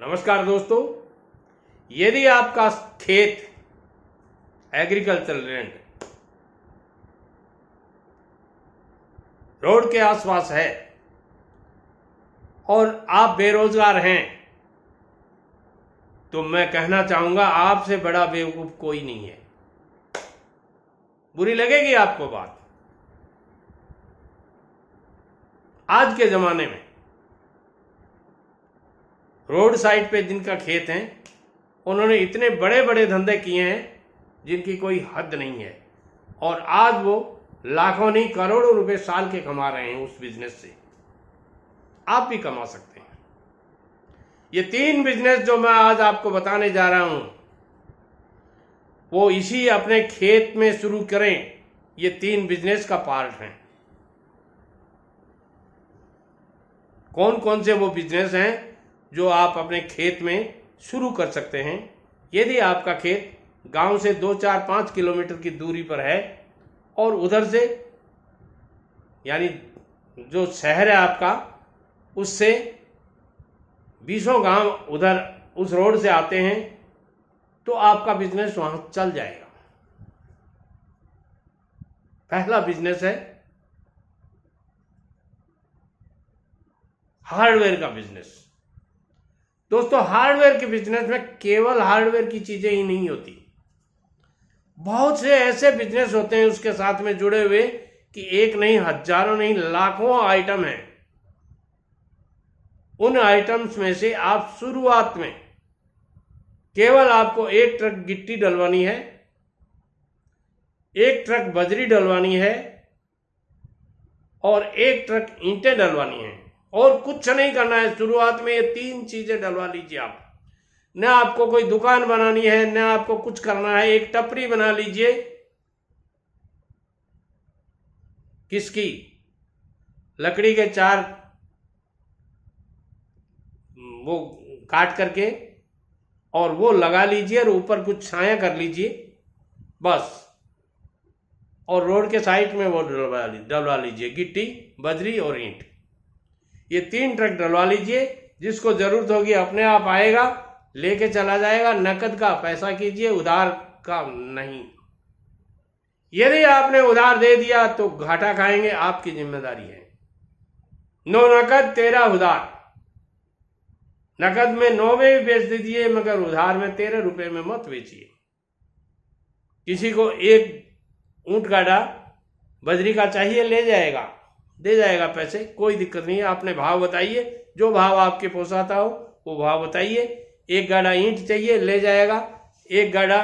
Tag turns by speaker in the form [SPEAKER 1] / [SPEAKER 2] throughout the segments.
[SPEAKER 1] नमस्कार दोस्तों, यदि आपका खेत एग्रीकल्चर लैंड रोड के आसपास है और आप बेरोजगार हैं, तो मैं कहना चाहूंगा आपसे बड़ा बेवकूफ कोई नहीं है। बुरी लगेगी आपको बात। आज के जमाने में रोड साइड पे जिनका खेत है, उन्होंने इतने बड़े बड़े धंधे किए हैं जिनकी कोई हद नहीं है, और आज वो लाखों नहीं करोड़ों रुपए साल के कमा रहे हैं उस बिजनेस से। आप भी कमा सकते हैं। ये 3 बिजनेस जो मैं आज आपको बताने जा रहा हूं, वो इसी अपने खेत में शुरू करें। ये 3 बिजनेस का पार्ट हैं। कौन कौन से वो बिजनेस हैं जो आप अपने खेत में शुरू कर सकते हैं। यदि आपका खेत गांव से 2, 4, 5 किलोमीटर की दूरी पर है और उधर से यानी जो शहर है आपका, उससे 20 गांव उधर उस रोड से आते हैं, तो आपका बिजनेस वहां चल जाएगा। पहला बिजनेस है हार्डवेयर का बिजनेस। दोस्तों, हार्डवेयर के बिजनेस में केवल हार्डवेयर की चीजें ही नहीं होती, बहुत से ऐसे बिजनेस होते हैं उसके साथ में जुड़े हुए कि एक नहीं, हजारों नहीं, लाखों आइटम हैं। उन आइटम्स में से आप शुरुआत में केवल आपको 1 ट्रक गिट्टी डलवानी है, 1 ट्रक बजरी डलवानी है और 1 ट्रक ईंटें डलवानी है, और कुछ नहीं करना है। शुरुआत में ये 3 चीजें डलवा लीजिए आप। न आपको कोई दुकान बनानी है, न आपको कुछ करना है। एक टपरी बना लीजिए। किसकी? लकड़ी के 4 वो काट करके, और वो लगा लीजिए और ऊपर कुछ छाया कर लीजिए बस। और रोड के साइड में वो डलवा लीजिए गिट्टी, बजरी और ईंट। ये 3 ट्रक डलवा लीजिए। जिसको जरूरत होगी अपने आप आएगा, लेके चला जाएगा। नकद का पैसा कीजिए, उधार का नहीं। यदि आपने उधार दे दिया तो घाटा खाएंगे, आपकी जिम्मेदारी है। 9 नकद 13 उधार। नकद में 9 में भी बेच दीजिए, मगर उधार में 13 रुपए में मत बेचिए। किसी को 1 ऊंट गाड़ा बजरी का चाहिए, ले जाएगा, दे जाएगा पैसे, कोई दिक्कत नहीं है। आपने भाव बताइए, जो भाव आपके पोसाता हो वो भाव बताइए। 1 गाड़ा ईंट चाहिए, ले जाएगा। 1 गाड़ा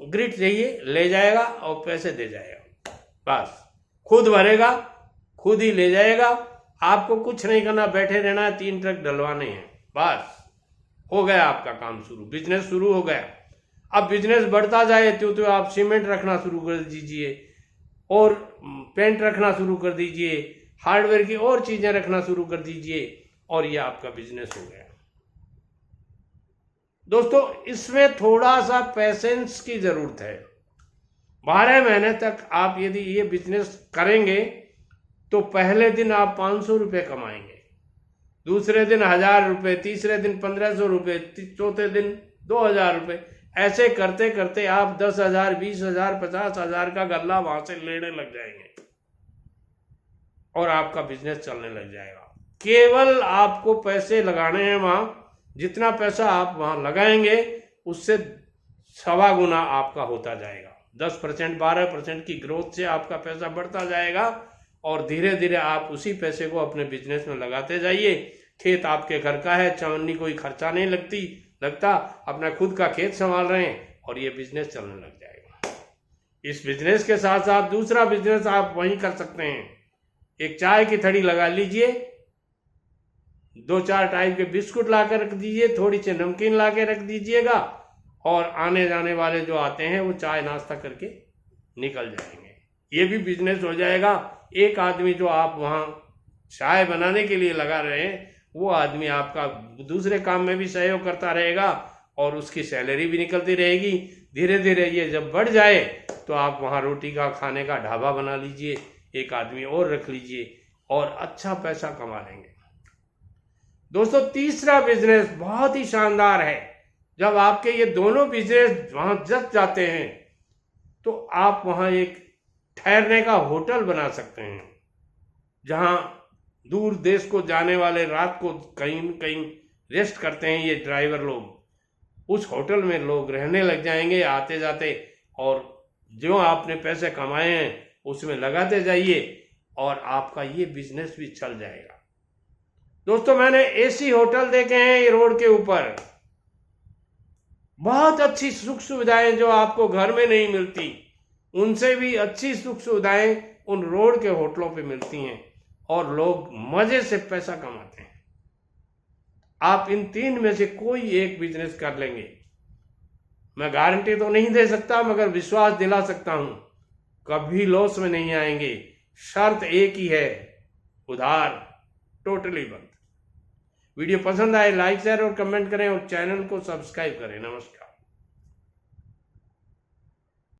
[SPEAKER 1] ग्रिट चाहिए, ले जाएगा और पैसे दे जाएगा। बस, खुद भरेगा, खुद ही ले जाएगा। आपको कुछ नहीं करना, बैठे रहना है। 3 ट्रक डलवाने हैं, बस हो गया आपका काम शुरू। बिजनेस शुरू हो गया। अब बिजनेस बढ़ता जाए तो आप सीमेंट रखना शुरू कर दीजिए, और पेंट रखना शुरू कर दीजिए, हार्डवेयर की और चीजें रखना शुरू कर दीजिए, और ये आपका बिजनेस हो गया। दोस्तों, इसमें थोड़ा सा पेशेंस की जरूरत है। 12 महीने तक आप यदि ये बिजनेस करेंगे तो पहले दिन आप 500 रुपये कमाएंगे, दूसरे दिन 1000 रुपये, तीसरे दिन 1500 रुपये, चौथे दिन 2000 रुपये। ऐसे करते करते आप 10,000, 20,000, 50,000 का गल्ला वहां से लेने लग जाएंगे और आपका बिजनेस चलने लग जाएगा। केवल आपको पैसे लगाने हैं वहां। जितना पैसा आप वहां लगाएंगे उससे 1.25 गुना आपका होता जाएगा। 10%, 12% की ग्रोथ से आपका पैसा बढ़ता जाएगा, और धीरे धीरे आप उसी पैसे को अपने बिजनेस में लगाते जाइए। खेत आपके घर का है, चवन्नी कोई खर्चा नहीं लगता। अपना खुद का खेत संभाल रहे हैं और ये बिजनेस चलने लग जाएगा। इस बिजनेस के साथ साथ दूसरा बिजनेस आप वहीं कर सकते हैं। एक चाय की थड़ी लगा लीजिए, 2-4 टाइप के बिस्कुट ला कर रख दीजिए, थोड़ी सी नमकीन ला के रख दीजिएगा, और आने जाने वाले जो आते हैं वो चाय नाश्ता करके निकल जाएंगे। ये भी बिजनेस हो जाएगा। एक आदमी जो आप वहाँ चाय बनाने के लिए लगा रहे हैं, वो आदमी आपका दूसरे काम में भी सहयोग करता रहेगा, और उसकी सैलरी भी निकलती रहेगी। धीरे धीरे ये जब बढ़ जाए तो आप वहाँ रोटी का, खाने का ढाबा बना लीजिए, एक आदमी और रख लीजिए, और अच्छा पैसा कमा लेंगे। दोस्तों तीसरा बिजनेस बहुत ही शानदार है। जब आपके ये दोनों बिजनेस वहां जच जाते हैं तो आप वहां एक ठहरने का होटल बना सकते हैं, जहां दूर देश को जाने वाले रात को कहीं न कहीं रेस्ट करते हैं ये ड्राइवर लोग, उस होटल में लोग रहने लग जाएंगे आते जाते, और जो आपने पैसे कमाए हैं उसमें लगाते जाइए और आपका ये बिजनेस भी चल जाएगा। दोस्तों मैंने एसी होटल देखे हैं ये रोड के ऊपर, बहुत अच्छी सुख सुविधाएं जो आपको घर में नहीं मिलती, उनसे भी अच्छी सुख सुविधाएं उन रोड के होटलों पे मिलती हैं और लोग मजे से पैसा कमाते हैं। आप इन तीन में से कोई एक बिजनेस कर लेंगे, मैं गारंटी तो नहीं दे सकता मगर विश्वास दिला सकता हूं, कभी लॉस में नहीं आएंगे। शर्त एक ही है, उधार टोटली बंद। वीडियो पसंद आए लाइक शेयर और कमेंट करें और चैनल को सब्सक्राइब करें। नमस्कार।